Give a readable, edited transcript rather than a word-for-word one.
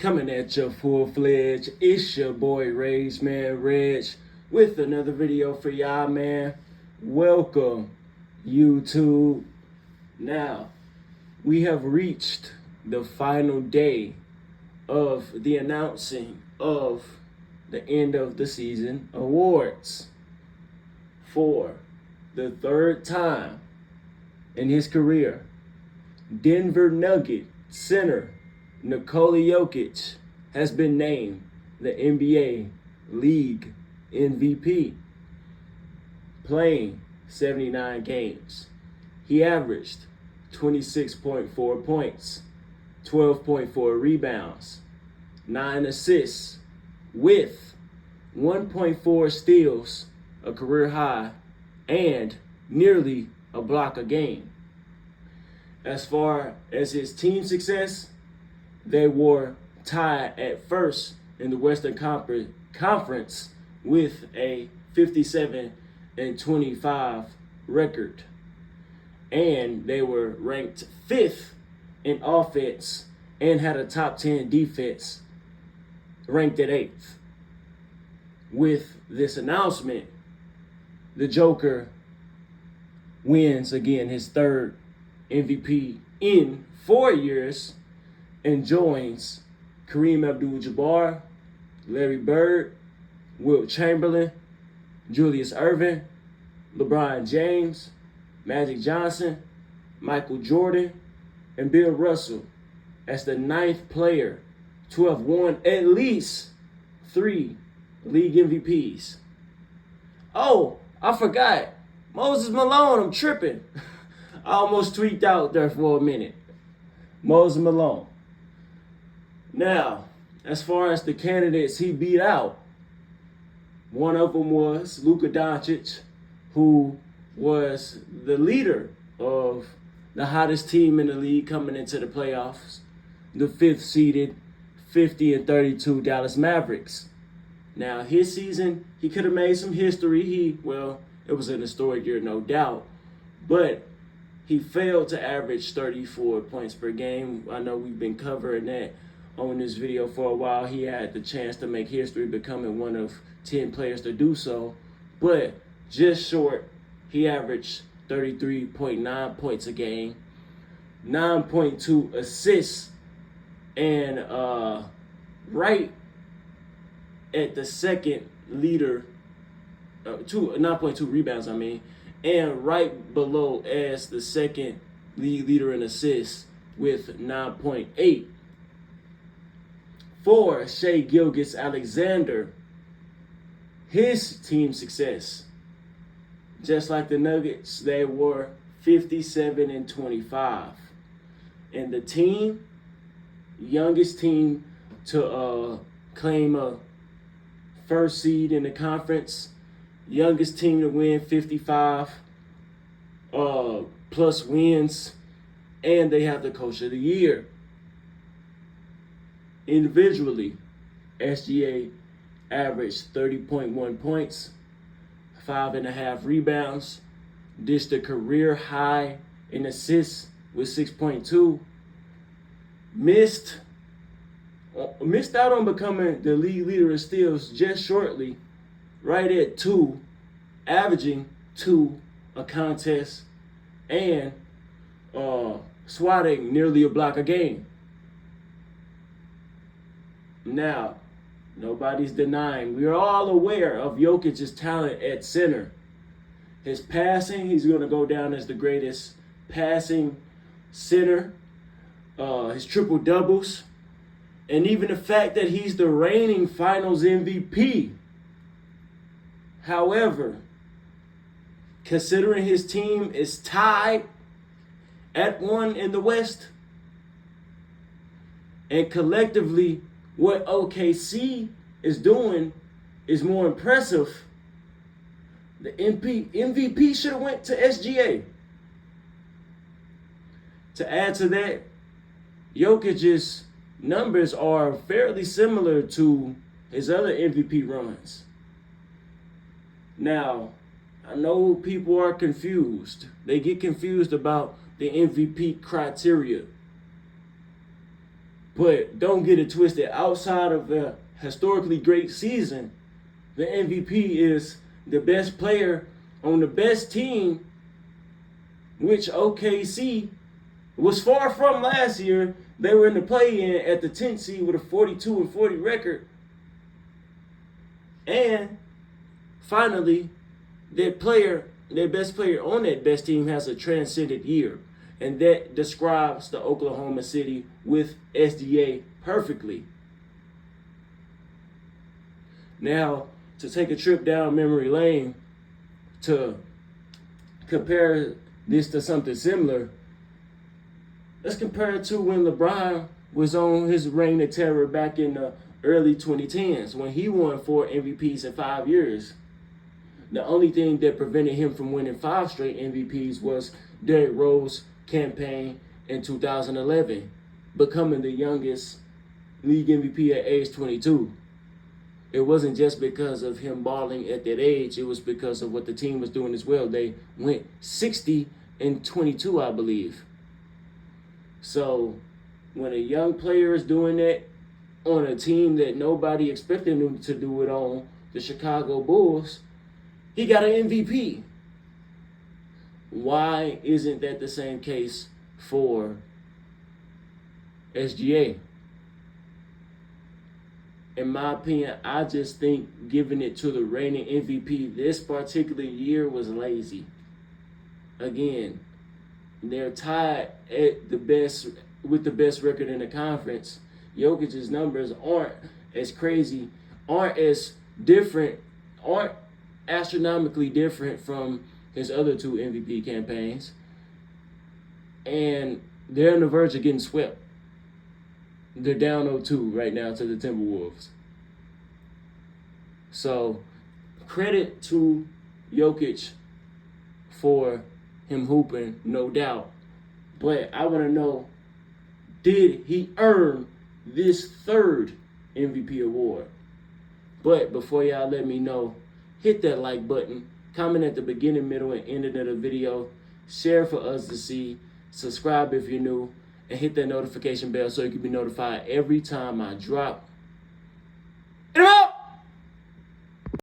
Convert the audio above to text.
Coming at you full-fledged, it's your boy Regg, with another video for y'all, man. Welcome, YouTube. Now, we have reached the final day of the announcing of the end of the season awards. For the third time in his career, Denver Nugget center Nikola Jokic has been named the NBA League MVP, playing 79 games. He averaged 26.4 points, 12.4 rebounds, 9 assists, with 1.4 steals, a career high, and nearly a block a game. As far as his team success, they were tied at first in the Western Conference with a 57-25 record. And they were ranked 5th in offense and had a top 10 defense, ranked at 8th. With this announcement, the Joker wins again his third MVP in 4 years and joins Kareem Abdul-Jabbar, Larry Bird, Wilt Chamberlain, Julius Erving, LeBron James, Magic Johnson, Michael Jordan, and Bill Russell as the 9th player to have won at least 3 league MVPs. Oh, I forgot. Moses Malone, I'm tripping. I almost tweaked out there for a minute. Moses Malone. Now, as far as the candidates he beat out, one of them was Luka Jokic, who was the leader of the hottest team in the league coming into the playoffs, the 5th seeded 50-32 Dallas Mavericks. Now, his season, he could have made some history. It was an historic year, no doubt, but he failed to average 34 points per game. I know we've been covering that on this video for a while. He had the chance to make history, becoming one of 10 players to do so, but just short. He averaged 33.9 points a game, 9.2 assists, and right at the second leader, 9.2 rebounds, and right below as the second league leader in assists with 9.8. For Shai Gilgeous-Alexander, his team success, just like the Nuggets, they were 57-25. And the team, youngest team to claim a first seed in the conference, youngest team to win 55 plus wins, and they have the Coach of the Year. Individually, SGA averaged 30.1 points, 5.5 rebounds, dished a career high in assists with 6.2, missed out on becoming the league leader in steals just shortly, right at 2, averaging 2 a contest, and swatting nearly a block a game. Now, nobody's denying, we are all aware of Jokic's talent at center. His passing, he's going to go down as the greatest passing center. His triple doubles, and even the fact that he's the reigning Finals MVP. However, considering his team is tied at 1 in the West, and collectively what OKC is doing is more impressive, the MVP should have went to SGA. To add to that, Jokic's numbers are fairly similar to his other MVP runs. Now, I know people are confused. They get confused about the MVP criteria. But don't get it twisted. Outside of a historically great season, the MVP is the best player on the best team, which OKC was far from last year. They were in the play-in at the 10th seed with a 42-40 record. And finally, their best player on that best team has a transcendent year. And that describes the Oklahoma City with SGA perfectly. Now, to take a trip down memory lane to compare this to something similar, let's compare it to when LeBron was on his reign of terror back in the early 2010s when he won 4 MVPs in 5 years. The only thing that prevented him from winning 5 straight MVPs was Derrick Rose's campaign in 2011, becoming the youngest league MVP at age 22. It wasn't just because of him balling at that age, it was because of what the team was doing as well. They went 60-22, I believe. So when a young player is doing that on a team that nobody expected him to do it on, the Chicago Bulls, he got an MVP. Why isn't that the same case for SGA? In my opinion, I just think giving it to the reigning MVP this particular year was lazy. Again, they're tied at the best with the best record in the conference. Jokic's numbers aren't as crazy, aren't as different, aren't astronomically different from his other 2 MVP campaigns. And they're on the verge of getting swept. They're down 0-2 right now to the Timberwolves. So, credit to Jokic for him hooping, no doubt. But I want to know, did he earn this 3rd MVP award? But before y'all let me know, hit that like button, comment at the beginning, middle, and end of the video, share for us to see, subscribe if you're new, and hit that notification bell so you can be notified every time I drop. And I'm out!